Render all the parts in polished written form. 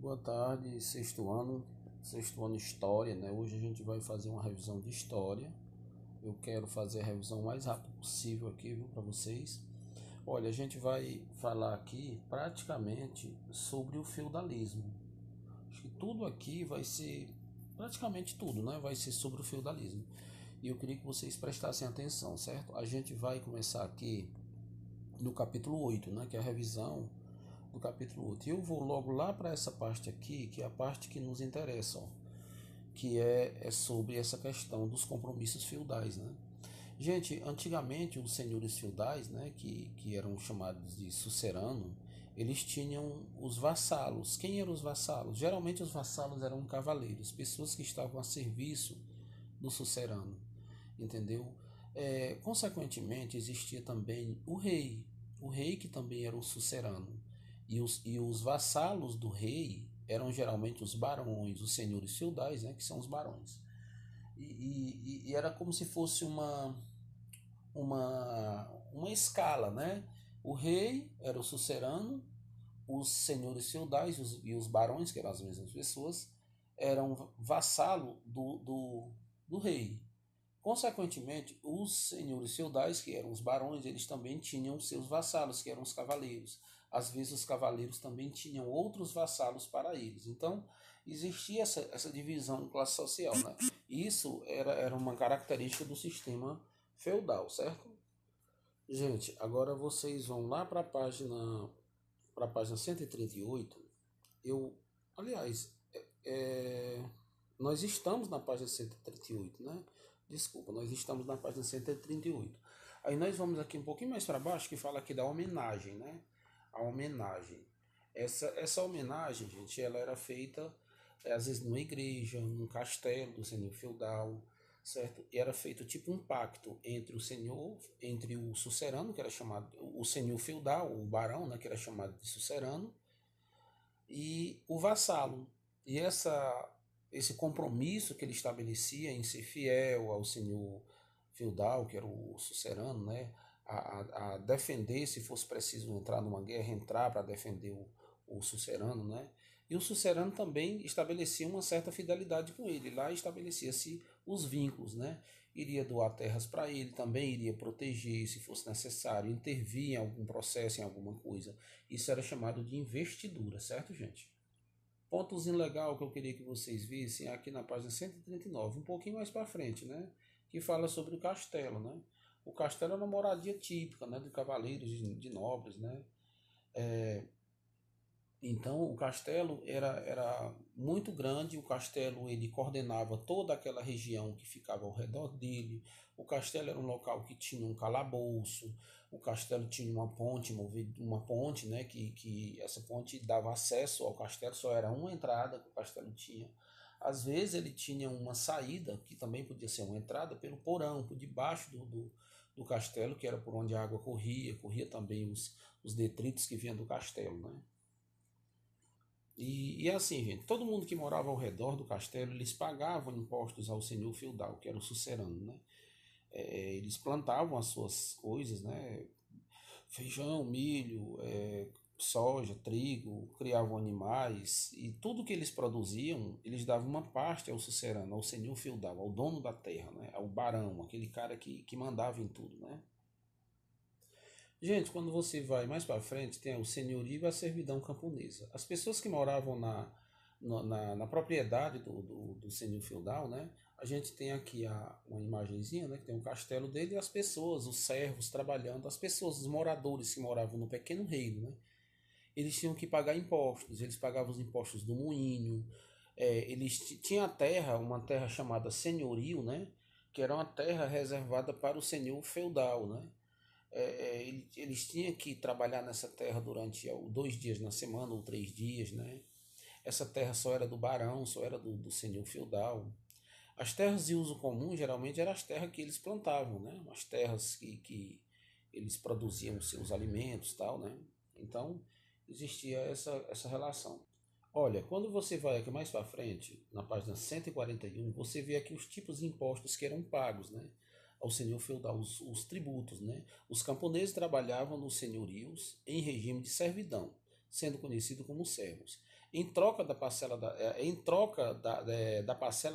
Boa tarde, sexto ano História, né? Hoje a gente vai fazer uma revisão de História. Eu quero fazer a revisão o mais rápido possível aqui, viu, para vocês. Olha, a gente vai falar aqui praticamente sobre o feudalismo. Acho que tudo aqui vai ser, praticamente tudo, né? Vai ser sobre o feudalismo. E eu queria que vocês prestassem atenção, certo? A gente vai começar aqui no capítulo 8, né? Que é a revisão do capítulo 8. E eu vou logo lá para essa parte aqui, que é a parte que nos interessa, ó, que é sobre essa questão dos compromissos feudais, né? Gente, antigamente os senhores feudais, né, que eram chamados de sucerano, eles tinham os vassalos. Quem eram os vassalos? Geralmente os vassalos eram cavaleiros, pessoas que estavam a serviço do sucerano, entendeu? Consequentemente, existia também o rei que também era o sucerano. E os vassalos do rei eram geralmente os barões, os senhores feudais, né, que são os barões. E era como se fosse uma escala, né? O rei era o sucerano, os senhores feudais e os barões, que eram as mesmas pessoas, eram vassalo do rei. Consequentemente, os senhores feudais, que eram os barões, eles também tinham seus vassalos, que eram os cavaleiros. Às vezes, os cavaleiros também tinham outros vassalos para eles. Então, existia essa divisão em classe social, né? Isso era uma característica do sistema feudal, certo? Gente, agora vocês vão lá para a página 138. Eu, aliás, é, nós estamos na página 138, né? Desculpa, nós estamos na página 138. Aí nós vamos aqui um pouquinho mais para baixo, que fala aqui da homenagem, né? A homenagem. Essa homenagem, gente, ela era feita às vezes numa igreja, num castelo do senhor feudal, certo? E era feito tipo um pacto entre o senhor, entre o sucerano, que era chamado, o senhor feudal, o barão, né, que era chamado de sucerano, e o vassalo. E esse compromisso que ele estabelecia em ser fiel ao senhor feudal, que era o sucerano, né, a defender, se fosse preciso entrar numa guerra, entrar para defender o sucerano, né? E o sucerano também estabelecia uma certa fidelidade com ele. Lá estabelecia-se os vínculos, né? Iria doar terras para ele, também iria proteger, se fosse necessário, intervir em algum processo, em alguma coisa. Isso era chamado de investidura, certo, gente? Pontozinho legal que eu queria que vocês vissem aqui na página 139, um pouquinho mais para frente, né? Que fala sobre o castelo, né? O castelo é uma moradia típica, né? De cavaleiros, de nobres, né? Então o castelo era muito grande, o castelo ele coordenava toda aquela região que ficava ao redor dele. O castelo era um local que tinha um calabouço, o castelo tinha uma ponte, né, que essa ponte dava acesso ao castelo, só era uma entrada que o castelo tinha. Às vezes ele tinha uma saída, que também podia ser uma entrada, pelo porão, por debaixo do castelo, que era por onde a água corria também os detritos que vinham do castelo, né? E assim, gente, todo mundo que morava ao redor do castelo, eles pagavam impostos ao senhor feudal, que era o sucerano, né? Eles plantavam as suas coisas, né? Feijão, milho, soja, trigo, criavam animais, e tudo que eles produziam, eles davam uma parte ao sucerano, ao senhor feudal, ao dono da terra, né? Ao barão, aquele cara que mandava em tudo, né? Gente, quando você vai mais para frente, tem o senhorio e a servidão camponesa. As pessoas que moravam na propriedade do senhor feudal, né? A gente tem aqui uma imagenzinha, né? Que tem o castelo dele e as pessoas, os servos trabalhando, as pessoas, os moradores que moravam no pequeno reino, né? Eles tinham que pagar impostos, eles pagavam os impostos do moinho, eles tinham a terra, uma terra chamada senhorio, né? Que era uma terra reservada para o senhor feudal, né? Eles tinham que trabalhar nessa terra durante 2 dias na semana ou 3 dias, né? Essa terra só era do barão, só era do senhor feudal. As terras de uso comum geralmente eram as terras que eles plantavam, né? As terras que eles produziam seus alimentos, tal, né? Então existia essa relação. Olha, quando você vai aqui mais para frente, na página 141, você vê aqui os tipos de impostos que eram pagos, né? Ao senhor feudal, os tributos, né? Os camponeses trabalhavam nos senhorios em regime de servidão, sendo conhecidos como servos. Em troca da parcela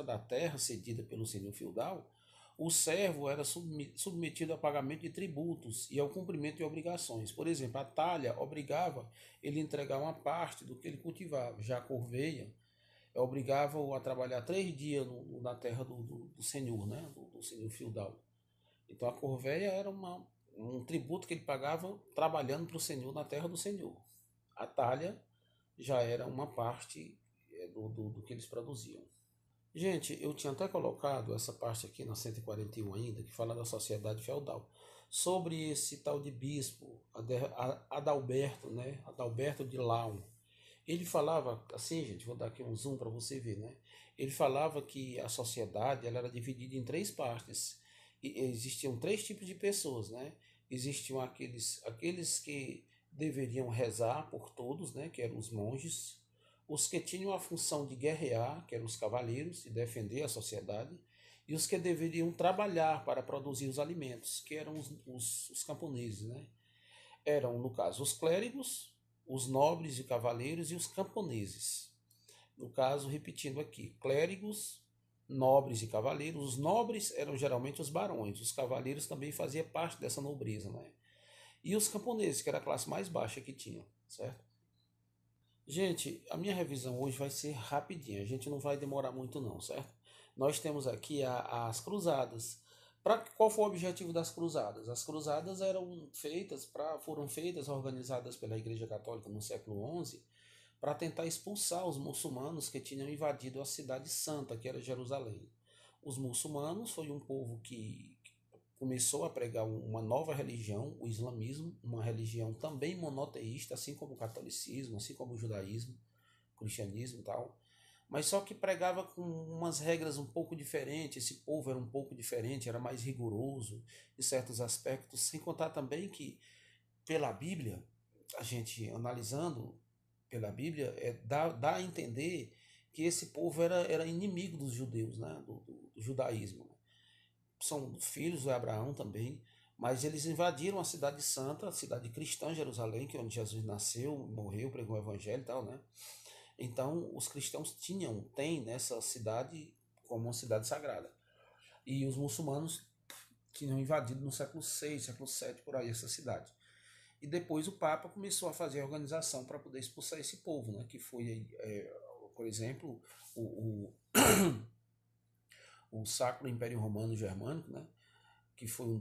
da terra cedida pelo senhor feudal, o servo era submetido a pagamento de tributos e ao cumprimento de obrigações. Por exemplo, a talha obrigava ele a entregar uma parte do que ele cultivava. Já a corveia obrigava-o a trabalhar 3 dias na terra do senhor, né? Do senhor feudal. Então a corveia era um tributo que ele pagava trabalhando para o senhor na terra do senhor. A talha já era uma parte do que eles produziam. Gente, eu tinha até colocado essa parte aqui na 141 ainda, que fala da sociedade feudal. Sobre esse tal de bispo, Adalberto, né? Adalberto de Laon. Ele falava, assim, gente, vou dar aqui um zoom para você ver, né? Ele falava que a sociedade ela era dividida em 3 partes. E existiam 3 tipos de pessoas, né? Existiam aqueles que deveriam rezar por todos, né? Que eram os monges. Os que tinham a função de guerrear, que eram os cavaleiros, e defender a sociedade. E os que deveriam trabalhar para produzir os alimentos, que eram os camponeses, né? Eram, no caso, os clérigos, os nobres e cavaleiros e os camponeses. No caso, repetindo aqui, clérigos, nobres e cavaleiros. Os nobres eram geralmente os barões, os cavaleiros também faziam parte dessa nobreza, né? E os camponeses, que era a classe mais baixa que tinha, certo? Gente, a minha revisão hoje vai ser rapidinha, a gente não vai demorar muito não, certo? Nós temos aqui as cruzadas. Qual foi o objetivo das cruzadas? As cruzadas foram feitas, organizadas pela Igreja Católica no século XI, para tentar expulsar os muçulmanos que tinham invadido a cidade santa, que era Jerusalém. Os muçulmanos foi um povo que começou a pregar uma nova religião, o islamismo, uma religião também monoteísta, assim como o catolicismo, assim como o judaísmo, o cristianismo e tal, mas só que pregava com umas regras um pouco diferentes. Esse povo era um pouco diferente, era mais rigoroso em certos aspectos, sem contar também que pela Bíblia, a gente analisando pela Bíblia, dá a entender que esse povo era inimigo dos judeus, né? Do judaísmo. São filhos de Abraão também, mas eles invadiram a cidade santa, a cidade cristã, Jerusalém, que é onde Jesus nasceu, morreu, pregou o evangelho e tal, né? Então, os cristãos têm nessa cidade como uma cidade sagrada. E os muçulmanos tinham invadido no século VI, século VII, por aí, essa cidade. E depois o Papa começou a fazer a organização para poder expulsar esse povo, né? Que foi, por exemplo, o Sacro Império Romano Germânico, né? Que foi uma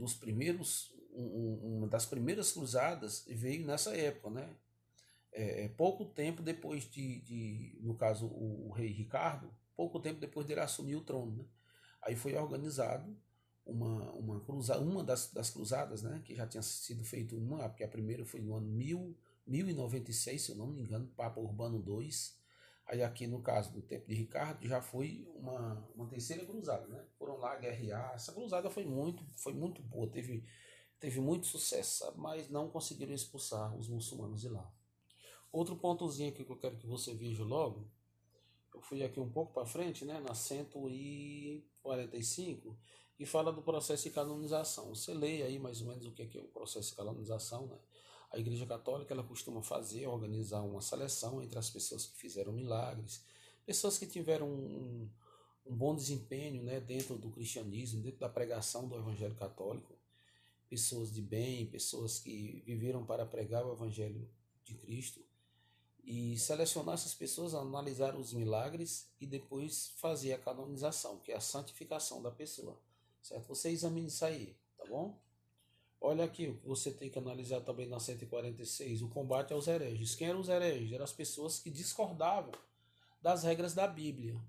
das primeiras cruzadas, veio nessa época, né? Pouco tempo depois no caso, o rei Ricardo, pouco tempo depois dele assumir o trono, né? Aí foi organizado uma das cruzadas, né? Que já tinha sido feito porque a primeira foi no ano 1096, se eu não me engano, Papa Urbano II. Aí aqui no caso do tempo de Ricardo já foi uma terceira cruzada, né? Foram lá guerrear. Essa cruzada foi muito boa, teve muito sucesso, sabe? Mas não conseguiram expulsar os muçulmanos de lá. Outro pontozinho aqui que eu quero que você veja logo, eu fui aqui um pouco para frente, né, na 145, e fala do processo de canonização. Você lê aí mais ou menos o que é o processo de canonização, né? A Igreja Católica ela costuma organizar uma seleção entre as pessoas que fizeram milagres, pessoas que tiveram um bom desempenho, né, dentro do cristianismo, dentro da pregação do Evangelho Católico, pessoas de bem, pessoas que viveram para pregar o Evangelho de Cristo, e selecionar essas pessoas, analisar os milagres e depois fazer a canonização, que é a santificação da pessoa, certo? Você examine isso aí, tá bom? Olha aqui o que você tem que analisar também na 146, o combate aos hereges. Quem eram os hereges? Eram as pessoas que discordavam das regras da Bíblia.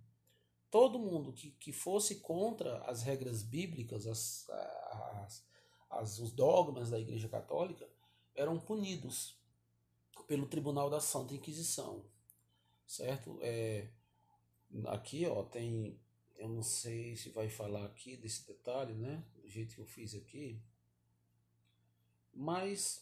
Todo mundo que fosse contra as regras bíblicas, os dogmas da Igreja Católica, eram punidos pelo Tribunal da Santa Inquisição, certo? Aqui, ó, tem, eu não sei se vai falar aqui desse detalhe, né? Do jeito que eu fiz aqui, mas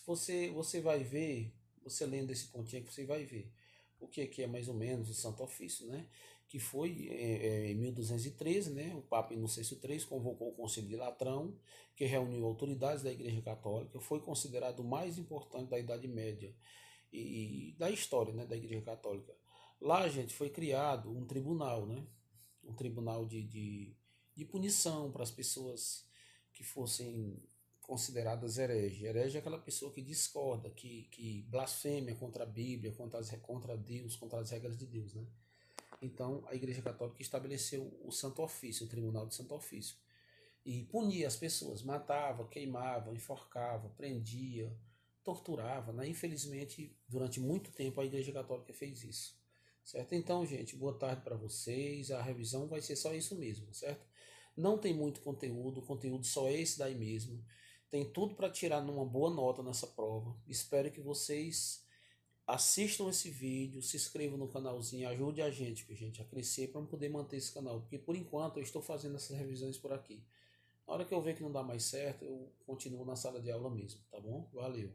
você vai ver, você lendo esse pontinho aqui, você vai ver o que é mais ou menos o Santo Ofício, né? Que foi em 1213, né? O Papa Inocêncio III convocou o Concílio de Latrão, que reuniu autoridades da Igreja Católica, foi considerado o mais importante da Idade Média e da história, né, da Igreja Católica. Lá, gente, foi criado um tribunal, né? Um tribunal de punição para as pessoas que fossem consideradas herege. Herege é aquela pessoa que discorda, que blasfêmia contra a Bíblia, contra Deus, contra as regras de Deus, né? Então, a Igreja Católica estabeleceu o Santo Ofício, o Tribunal do Santo Ofício, e punia as pessoas, matava, queimava, enforcava, prendia, torturava, né? Infelizmente, durante muito tempo a Igreja Católica fez isso, certo? Então, gente, boa tarde para vocês. A revisão vai ser só isso mesmo, certo? Não tem muito conteúdo, o conteúdo só é esse daí mesmo. Tem tudo para tirar numa boa nota nessa prova. Espero que vocês assistam esse vídeo, se inscrevam no canalzinho, ajude a gente a crescer para poder manter esse canal, porque por enquanto eu estou fazendo essas revisões por aqui. Na hora que eu ver que não dá mais certo, eu continuo na sala de aula mesmo, tá bom? Valeu!